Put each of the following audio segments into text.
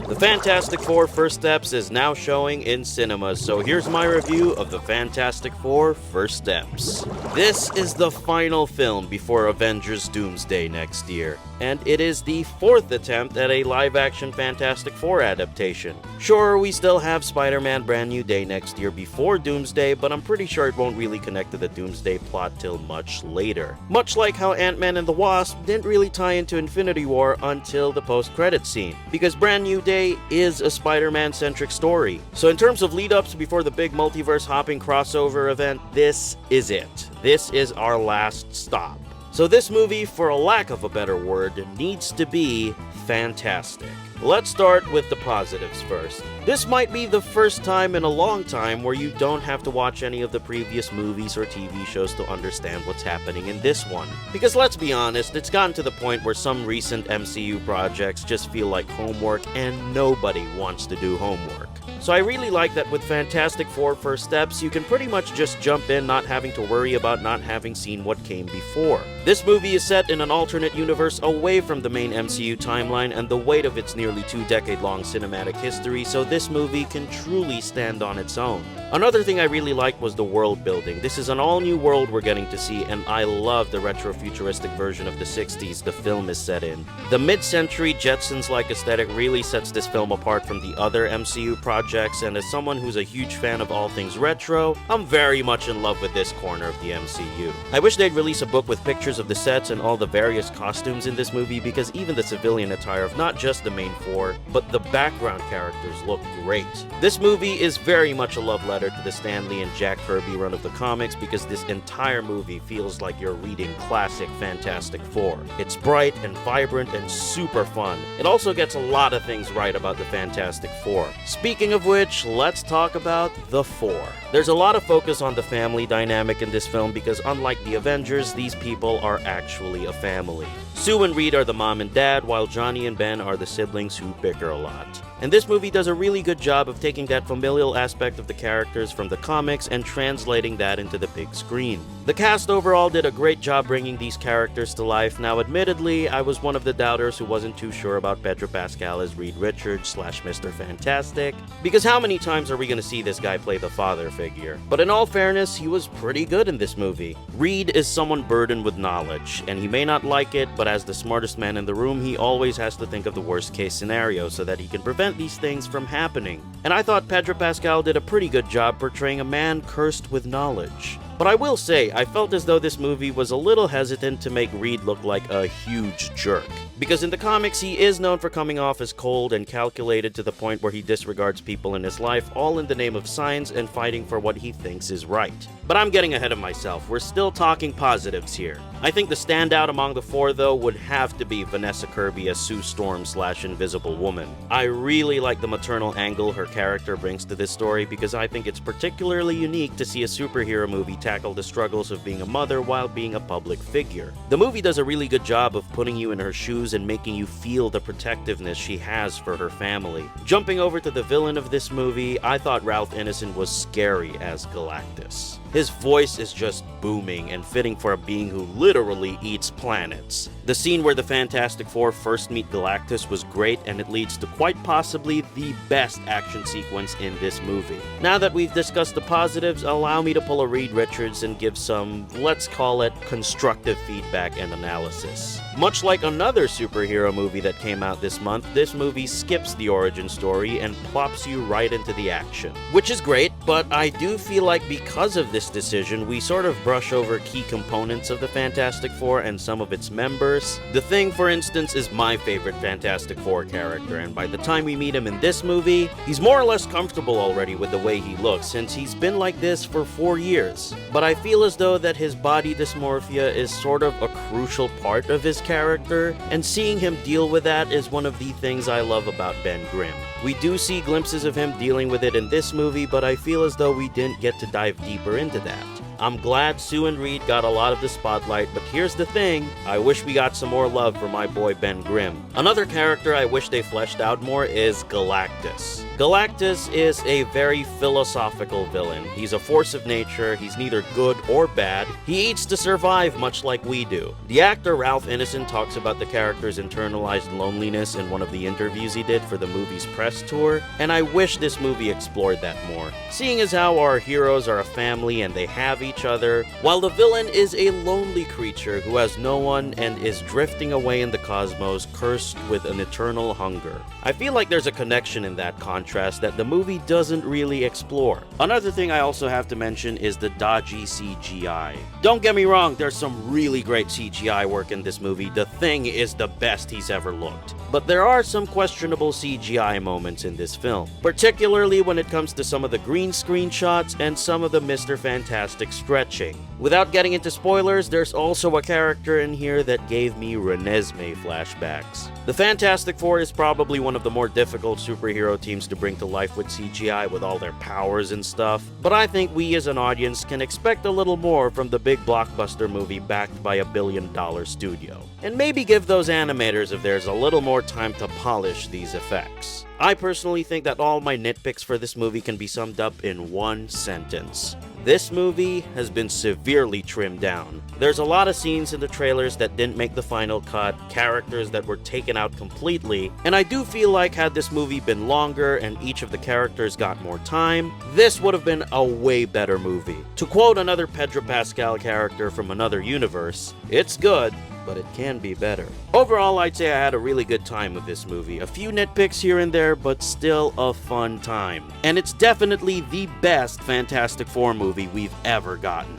The Fantastic Four First Steps is now showing in cinemas, so here's my review of The Fantastic Four First Steps. This is the final film before Avengers Doomsday next year, and it is the fourth attempt at a live-action Fantastic Four adaptation. Sure, we still have Spider-Man Brand New Day next year before Doomsday, but I'm pretty sure it won't really connect to the Doomsday plot till much later. Much like how Ant-Man and the Wasp didn't really tie into Infinity War until the post-credits scene, because Brand New Day is a Spider-Man-centric story. So in terms of lead-ups before the big multiverse-hopping crossover event, this is it. This is our last stop. So this movie, for a lack of a better word, needs to be fantastic. Let's start with the positives first. This might be the first time in a long time where you don't have to watch any of the previous movies or TV shows to understand what's happening in this one. Because let's be honest, it's gotten to the point where some recent MCU projects just feel like homework and nobody wants to do homework. So I really like that with Fantastic Four First Steps, you can pretty much just jump in not having to worry about not having seen what came before. This movie is set in an alternate universe away from the main MCU timeline and the weight of its nearly 2-decade-long cinematic history, so this movie can truly stand on its own. Another thing I really liked was the world building. This is an all-new world we're getting to see, and I love the retro-futuristic version of the 60s the film is set in. The mid-century Jetsons-like aesthetic really sets this film apart from the other MCU projects, and as someone who's a huge fan of all things retro, I'm very much in love with this corner of the MCU. I wish they'd release a book with pictures of the sets and all the various costumes in this movie, because even the civilian attire of not just the main four, but the background characters look great. This movie is very much a love letter to the Stan Lee and Jack Kirby run of the comics, because this entire movie feels like you're reading classic Fantastic Four. It's bright and vibrant and super fun. It also gets a lot of things right about the Fantastic Four. Speaking of which, let's talk about the Four. There's a lot of focus on the family dynamic in this film because unlike the Avengers, these people are actually a family. Sue and Reed are the mom and dad, while Johnny and Ben are the siblings who bicker a lot. And this movie does a really good job of taking that familial aspect of the characters from the comics and translating that into the big screen. The cast overall did a great job bringing these characters to life. Now admittedly, I was one of the doubters who wasn't too sure about Pedro Pascal as Reed Richards / Mr. Fantastic, because how many times are we going to see this guy play the father figure? But in all fairness, he was pretty good in this movie. Reed is someone burdened with knowledge, and he may not like it, but as the smartest man in the room, he always has to think of the worst case scenario so that he can prevent these things from happening. And I thought Pedro Pascal did a pretty good job portraying a man cursed with knowledge. But I will say, I felt as though this movie was a little hesitant to make Reed look like a huge jerk. Because in the comics, he is known for coming off as cold and calculated to the point where he disregards people in his life, all in the name of science and fighting for what he thinks is right. But I'm getting ahead of myself. We're still talking positives here. I think the standout among the four, though, would have to be Vanessa Kirby as Sue Storm / Invisible Woman. I really like the maternal angle her character brings to this story because I think it's particularly unique to see a superhero movie tackle the struggles of being a mother while being a public figure. The movie does a really good job of putting you in her shoes and making you feel the protectiveness she has for her family. Jumping over to the villain of this movie, I thought Ralph Ineson was scary as Galactus. His voice is just booming and fitting for a being who literally eats planets. The scene where the Fantastic Four first meet Galactus was great, and it leads to quite possibly the best action sequence in this movie. Now that we've discussed the positives, allow me to pull a Reed Richards and give some, let's call it, constructive feedback and analysis. Much like another superhero movie that came out this month, this movie skips the origin story and plops you right into the action. Which is great, but I do feel like because of this decision, we sort of brush over key components of the Fantastic Four and some of its members. The Thing, for instance, is my favorite Fantastic Four character, and by the time we meet him in this movie, he's more or less comfortable already with the way he looks, since he's been like this for 4 years. But I feel as though that his body dysmorphia is sort of a crucial part of his character, and seeing him deal with that is one of the things I love about Ben Grimm. We do see glimpses of him dealing with it in this movie, but I feel as though we didn't get to dive deeper into that. I'm glad Sue and Reed got a lot of the spotlight, but here's the thing, I wish we got some more love for my boy Ben Grimm. Another character I wish they fleshed out more is Galactus. Galactus is a very philosophical villain. He's a force of nature, he's neither good or bad, he eats to survive much like we do. The actor Ralph Ineson talks about the character's internalized loneliness in one of the interviews he did for the movie's press tour, and I wish this movie explored that more. Seeing as how our heroes are a family and they have each other, while the villain is a lonely creature who has no one and is drifting away in the cosmos, cursed with an eternal hunger. I feel like there's a connection in that contrast that the movie doesn't really explore. Another thing I also have to mention is the dodgy CGI. Don't get me wrong, there's some really great CGI work in this movie. The Thing is the best he's ever looked. But there are some questionable CGI moments in this film, particularly when it comes to some of the green screen shots and some of the Mr. Fantastic stretching. Without getting into spoilers, there's also a character in here that gave me Renesmee flashbacks. The Fantastic Four is probably one of the more difficult superhero teams to bring to life with CGI with all their powers and stuff, but I think we as an audience can expect a little more from the big blockbuster movie backed by $1 billion studio. And maybe give those animators of theirs a little more time to polish these effects. I personally think that all my nitpicks for this movie can be summed up in one sentence. This movie has been severely trimmed down. There's a lot of scenes in the trailers that didn't make the final cut, characters that were taken out completely, and I do feel like had this movie been longer and each of the characters got more time, this would have been a way better movie. To quote another Pedro Pascal character from another universe, it's good, but it can be better. Overall, I'd say I had a really good time with this movie. A few nitpicks here and there, but still a fun time. And it's definitely the best Fantastic Four movie we've ever gotten.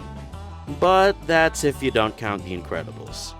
But that's if you don't count The Incredibles.